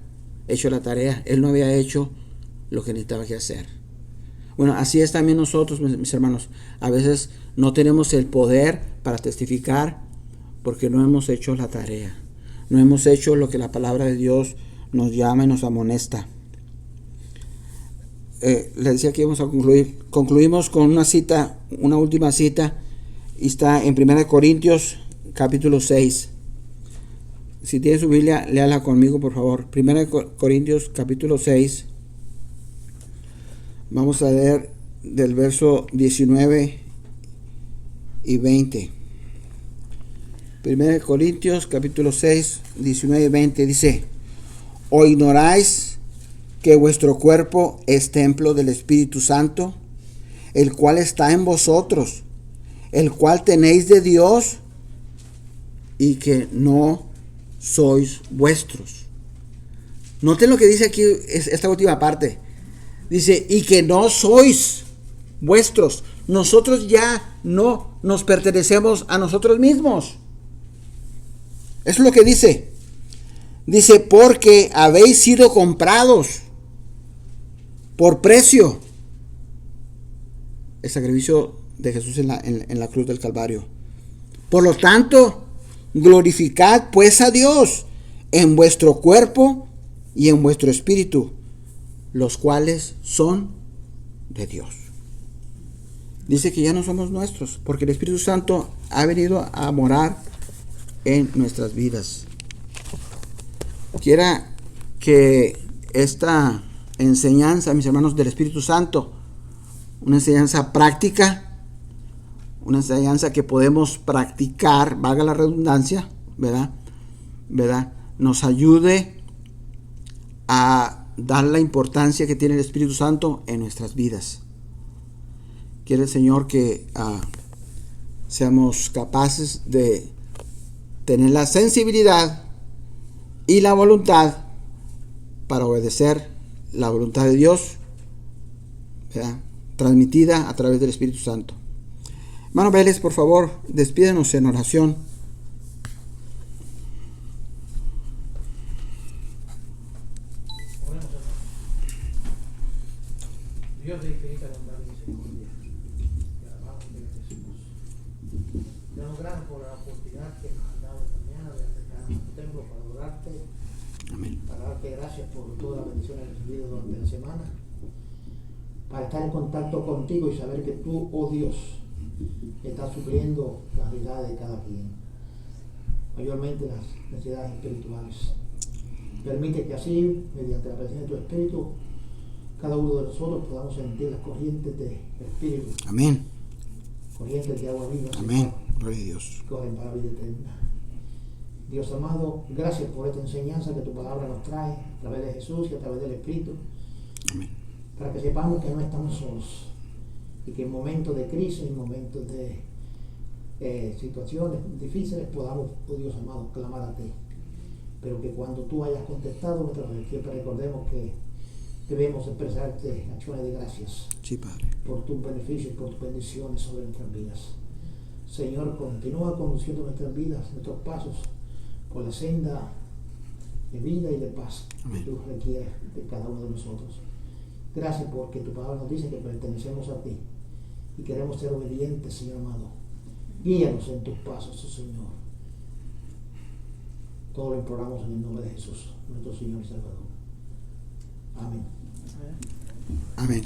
hecho la tarea. Él no había hecho lo que necesitaba que hacer. Bueno, así es también nosotros, mis hermanos. A veces no tenemos el poder para testificar porque no hemos hecho la tarea. No hemos hecho lo que la palabra de Dios nos llama y nos amonesta. Les decía que íbamos a concluir. Concluimos con una última cita. Y está en 1 Corintios capítulo 6. Si tiene su Biblia, léala conmigo, por favor. 1 Corintios capítulo 6. Vamos a leer del verso 19 y 20. 1 Corintios capítulo 6, 19 y 20 dice: ¿O ignoráis que vuestro cuerpo es templo del Espíritu Santo, el cual está en vosotros, el cual tenéis de Dios, y que no sois vuestros? Noten lo que dice aquí, esta última parte. Dice, y que no sois vuestros. Nosotros ya no nos pertenecemos a nosotros mismos. Eso es lo que dice. Dice, porque habéis sido comprados por precio. El sacrificio de Jesús en la cruz del Calvario. Por lo tanto, glorificad pues a Dios en vuestro cuerpo y en vuestro espíritu, los cuales son de Dios. Dice que ya no somos nuestros, porque el Espíritu Santo ha venido a morar en nuestras vidas. Quiera que esta enseñanza, mis hermanos, del Espíritu Santo, una enseñanza práctica, una enseñanza que podemos practicar, valga la redundancia, ¿verdad? Nos ayude a dar la importancia que tiene el Espíritu Santo en nuestras vidas. Quiere el Señor que seamos capaces de tener la sensibilidad y la voluntad para obedecer la voluntad de Dios, ¿verdad?, transmitida a través del Espíritu Santo. Hermano Vélez, por favor, despídenos en oración. Dios de infinita bondad y misericordia, te alabamos y te bendecimos. Te damos gracias por la oportunidad que nos has dado esta mañana de acercar a tu templo para adorarte. Amén. Para darte gracias por todas las bendiciones recibidas durante la semana. Para estar en contacto contigo y saber que tú, oh Dios, está supliendo las necesidades de cada quien, mayormente las necesidades espirituales. Permite que así, mediante la presencia de tu Espíritu, cada uno de nosotros podamos sentir las corrientes del Espíritu. Amén. Corrientes de agua viva. Amén. Gloria a Dios. Corren para la vida eterna. Dios amado, gracias por esta enseñanza que tu palabra nos trae a través de Jesús y a través del Espíritu. Amén. Para que sepamos que no estamos solos y que en momentos de crisis, en momentos de situaciones difíciles podamos, oh Dios amado, clamar a ti. Pero que cuando tú hayas contestado nuestra oración, siempre recordemos que debemos expresarte acciones de gracias. Sí, Padre. Por tus beneficios, por tus bendiciones sobre nuestras vidas. Señor, continúa conduciendo nuestras vidas, nuestros pasos, por la senda de vida y de paz. Amén. Que tú requieres de cada uno de nosotros. Gracias porque tu palabra nos dice que pertenecemos a ti y queremos ser obedientes, Señor amado. Guíanos en tus pasos, oh Señor. Todo lo imploramos en el nombre de Jesús, nuestro Señor y Salvador. Amén. Amén.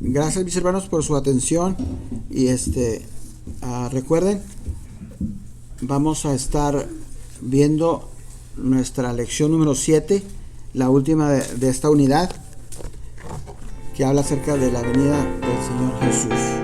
Gracias, mis hermanos, por su atención. Y recuerden, vamos a estar viendo nuestra lección número 7, la última de esta unidad, que habla acerca de la venida del Señor Jesús.